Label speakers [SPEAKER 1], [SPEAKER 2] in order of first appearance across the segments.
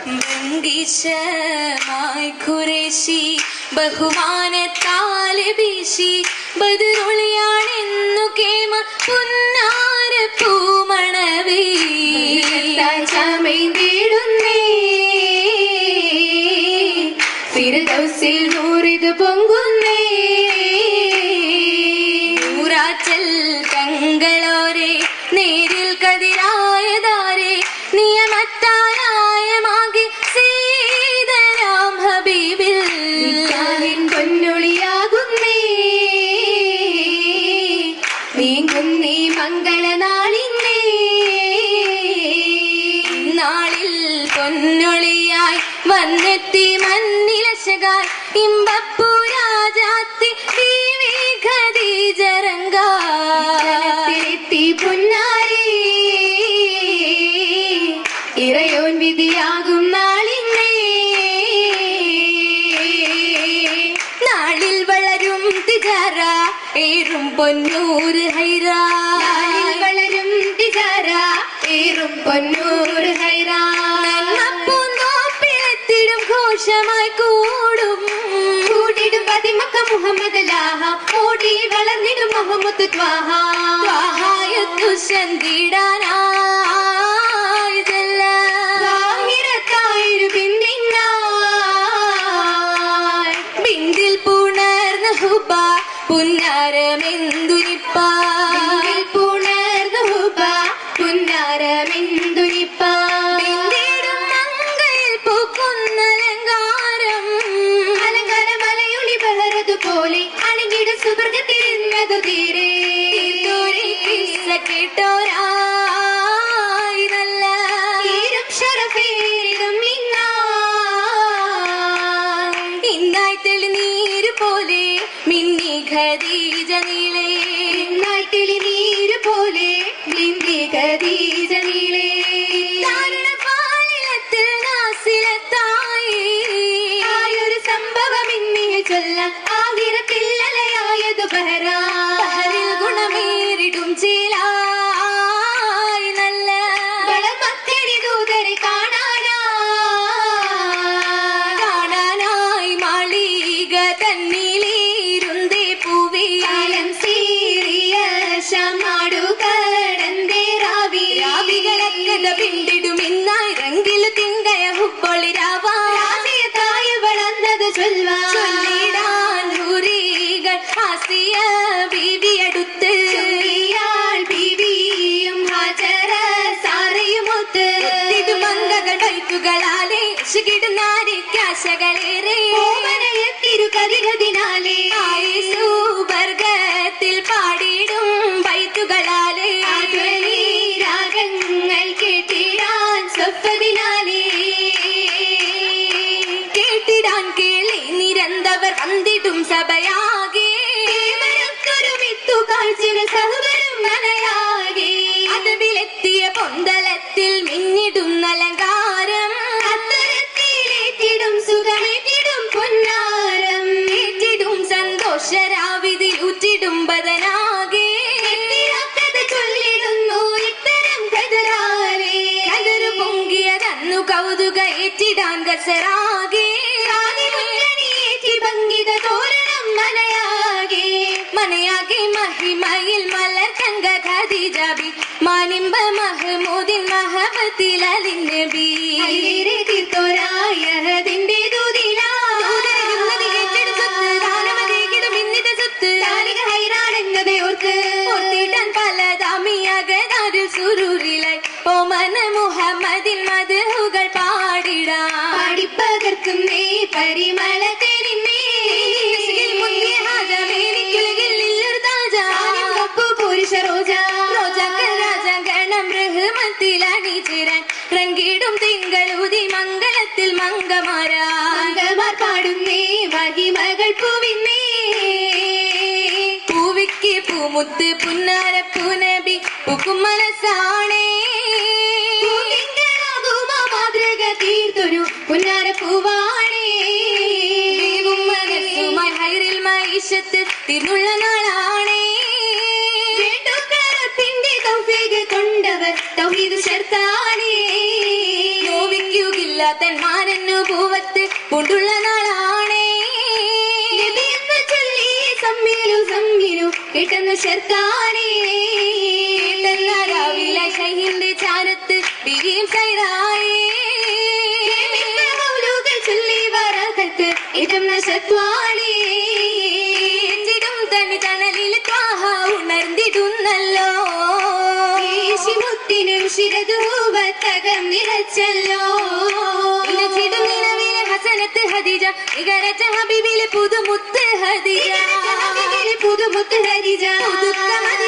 [SPEAKER 1] ബംഗീശമായി ഖുറേശി ബഹുമാനത്താലെ വീശി ബദറുളിയാണെന്നു കേമ പുന്നാര പൂമണവേ
[SPEAKER 2] ചമൈന്തിടുന്നേ ഫിർദൗസിൽ നൂറിത് പൊങ്കുന്നേ
[SPEAKER 1] ൂറാച്ചൽ തങ്ങളോരെ നേരിൽ കതിരായതാരെ നിയമത്താനായമാകി സീതരാം ഹബീബിൽ
[SPEAKER 2] പൊന്നൊളിയാകുന്നേ നീങ്ങുന്നേ മംഗളനാളിന്നേ
[SPEAKER 1] നാളിൽ പൊന്നൊളിയായി വന്നെത്തി മന്നിലശകായി ഇമ്പപ്പൂ രാജാത്തി ബീവി ഖദീജ
[SPEAKER 2] ത്തി പുന്നാരേ ഇറയോൻ വിധിയാകും നാളിന്നേ
[SPEAKER 1] നാളിൽ വളരും തിജാര ഏറും പൊന്നൂർ ഹൈറ
[SPEAKER 2] വളരും തിജാര ഏറും പൊന്നൂർ ഹൈറ
[SPEAKER 1] പൂന്തോപ്പിലെത്തിടും ഘോഷമായി കൂടിടും
[SPEAKER 2] പതിമക്ക മുഹമ്മദ് ലാഹ ഓടി വളർന്നിടും മുഹമ്മദ് ത്വാഹ
[SPEAKER 1] ത്വാഹായത്തു സന്ധിടാനായിതല്ല
[SPEAKER 2] ായിരു
[SPEAKER 1] ബിന്ദിൽ പുണർന്ന ഹുബ പുന്നാരമെന്തുനിപ്പ
[SPEAKER 2] പുണർന്നു പുന്നാരമെന്തുനിപ്പ
[SPEAKER 1] ബിന്ദിടും മങ്കയിൽ പൂക്കുന്നലങ്കാരം
[SPEAKER 2] അലങ്കാര മലയുളി ബഹറതുപോലെ അണിഞ്ഞിട സുവർഗത്തിരുന്നതു തീരെ
[SPEAKER 1] കേട്ടോരായിരല്ല
[SPEAKER 2] തീരും ഷറഫേരിലും
[SPEAKER 1] ഇന്നായി തെളിനീര് പോലെ മിന്നി ഖദീജ നീളേ
[SPEAKER 2] ഇന്നായി തെളിനീര് പോലെ മിന്നി ഖദീജ നീളേ
[SPEAKER 1] പാലിലത്തിൽ നാസിലത്തായി
[SPEAKER 2] ആയൊരു സംഭവം ഇന്നിയെ ചൊല്ലാം ആഹിറത്തില്ലലയായത് ബഹറിൽ
[SPEAKER 1] ഗുണമേറിടും ചേലായി നല്ല
[SPEAKER 2] വളമക്കരി ദൂതരെ
[SPEAKER 1] കാണാനായി മാളിക തന്നിലേരുന്തേ പൂവേ
[SPEAKER 2] കാലം സീറിയ ശമാടു കടന്തേ
[SPEAKER 1] രാവികളക്കത പിണ്ടിടും ഇന്നായി റങ്കിലു തിങ്കയ ഹുപ്പൊളിരാവായ
[SPEAKER 2] വളർന്നത്
[SPEAKER 1] ചൊല്ലിടാൻ ഹുരികൾ ആസിയ ബീവിയടുത്ത്
[SPEAKER 2] ബീവിയും ഹാജറ സാറയുമൊത്ത്
[SPEAKER 1] മംഗകൾ ബൈത്തുകളാലെ ശികിടുന്നാരിക്കാശകളേറെ
[SPEAKER 2] തിരുകരികതിനാലേ
[SPEAKER 1] സുവർഗത്തിൽ പാടിയിടും ബൈത്തുകളാലെ
[SPEAKER 2] രാഗങ്ങൾ കേട്ടിടാൻ സ്വപ്നതിനാലേ
[SPEAKER 1] കേട്ടിടാൻ കേളി നിരന്തവർ വന്നിടും സഭയാകെ
[SPEAKER 2] കാഴ്ചകൾ സഹവരും മനയാകെ
[SPEAKER 1] അതവിലെത്തിയ പൊന്തലത്തിൽ മിന്നിടും അലങ്കാരം
[SPEAKER 2] അത്തരത്തിലേറ്റിടും സുഖമേറ്റിടും പൊന്നാരം
[SPEAKER 1] ഏറ്റിടും സന്തോഷരാവിതിൽ ഉറ്റിടും ബദനാകെ
[SPEAKER 2] കഥ ചൊല്ലിടുന്നു ഇത്തരം കഥരാരേ
[SPEAKER 1] കതറു പൊങ്കിയതന്നു കൗതുക ഏറ്റിടാൻ കസറാകെ
[SPEAKER 2] ഭംഗിത തോരണം
[SPEAKER 1] മനയാകെ മഹിമയിൽ മലർ തങ്ക ഖദീജബി മാനിമ്പ മഹ്മൂദിൻ മഹബത്തിൽ അലിനബി
[SPEAKER 2] തീർത്തോരായതിന്റെ ഹൈറാണെന്നതേ ഓർക്ക്
[SPEAKER 1] ഓർത്തിടാൻ പലതാമിയകതാരിൽ സുരൂരിലായി ഓമന മുഹമ്മദിൻ മദ്ഹുകൾ പാടിടാം
[SPEAKER 2] പാടിപ്പകർക്കുന്നേ പരിമളത്തിരിന്നേ പുരുഷ റോജ
[SPEAKER 1] റങ്കിടും തിങ്കളൂതി മംഗളത്തിൽ മംഗമാരാർ
[SPEAKER 2] പാടുന്നേ മഹിമകൾ പൂവിന്നേ
[SPEAKER 1] പൂവിക്ക് പൂമുത്ത് പുന്നാര പൂനബി പൂക്കും മനസ്സാണേ
[SPEAKER 2] മാതൃക തീർത്തൊരു പുന്നാര പൂവാണേ
[SPEAKER 1] മനസ്സുമായി ഹൈറിൽ മൈശത്ത് തിരുള്ള നാളാണേ
[SPEAKER 2] തൗഹീദ് കൊണ്ടവർ തൗഹീദ് ശർത്താനേ
[SPEAKER 1] നോവിക്കുകില്ല തൻ പൂണ്ടുള്ള നാളാണേ
[SPEAKER 2] നബിയെന്ന് ചൊല്ലി സമ്മിലു സമ്മിലു കിട്ടുന്ന ശർക്കാനേ
[SPEAKER 1] രാവിലെ ഷൈഹിന്റെ ചാരത്ത് ബിരിയും സൈറായേ
[SPEAKER 2] മൗലൂകൾ ചൊല്ലി വറകത്ത് ഇടുന്ന ശത്വാനേ
[SPEAKER 1] തനി തണലിൽ ത്വാഹ ഉണർന്നിടുന്നല്ലോ
[SPEAKER 2] മുത്തിനും ശിരദൂപത്തകം നിറച്ചല്ലോ
[SPEAKER 1] നിലവിലെ ഹസനത്ത് ഹദീജ ഇകരച്ച ഹബീബിലെ പുതുമുത്ത് ഹദീജ
[SPEAKER 2] പുതുമുത്ത് ഹരിജ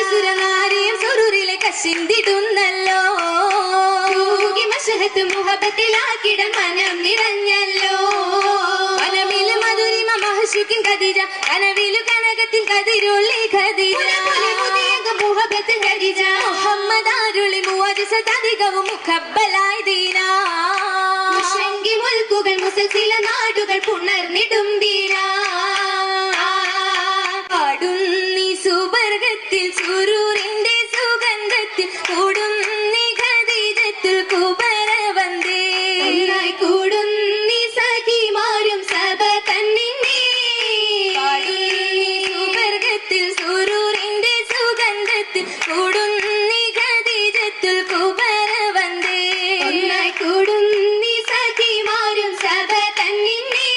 [SPEAKER 1] സുരനാരിയും സുരൂരിലെ കശിന്തിടുന്നല്ലോ
[SPEAKER 2] മഷഹത്ത് മുഹബത്തിലാക്കിട മനം നിറഞ്ഞല്ലോ
[SPEAKER 1] മനമില് മധുരിമ മഹശുക്കിൻ ഖദീജ കനവിലു കനകത്തിൽ കതിരുള്ളി ഖദീജ
[SPEAKER 2] മുഹബത്ത് ഹരിജ
[SPEAKER 1] മുഹമ്മദ് ആരുളി മുഅജിസതധികവും മുഖബ്ബലായി ദീനാ
[SPEAKER 2] മുഷങ്കി മുൽക്കുകൾ മുസൽസില നാടുകൾ പുണർന്നിടും ദീനാ
[SPEAKER 1] പാടുന്നി സുബർഗത്തിൽ സുരൂരിന്റെ സുഗന്ധത്തിൽ കൂടുന്നി ഖദീജത്തുൽ കുബറ വന്ദേ
[SPEAKER 2] കൂടുന്നി സഖിമാരും സഭ തന്നിന്നേ
[SPEAKER 1] സുബർഗത്തിൽ സുരൂരിന്റെ സുഗന്ധത്തിൽ കൂടുന്നി ഖദീജത്തുൽ കുബറ വന്ദേ
[SPEAKER 2] കൂടുന്നി സഖിമാരും സഭ തന്നിന്നേ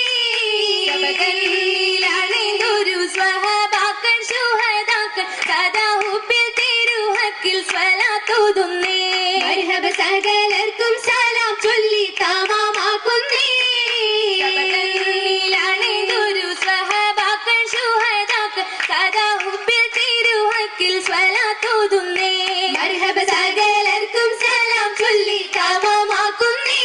[SPEAKER 1] ൊരു സ്വഹബാക്കൾ ശുഹദാക്കൾ സദാ ഹുബ്ബിൽ തിരുഹക്കിൽ സ്വലാത്തുതുന്നേ
[SPEAKER 2] മർഹബ സകലർക്കും സലാം ചൊല്ലി തമാമാക്കുന്നേ
[SPEAKER 1] ൊരു സ്വഹബാക്കൾ ശുഹദാക്കൾ സദാ ഹുബ്ബിൽ തിരുഹക്കിൽ സ്വലാത്തുതുന്നേ
[SPEAKER 2] മർഹബ സകലർക്കും സലാം ചൊല്ലി തമാമാക്കുന്നേ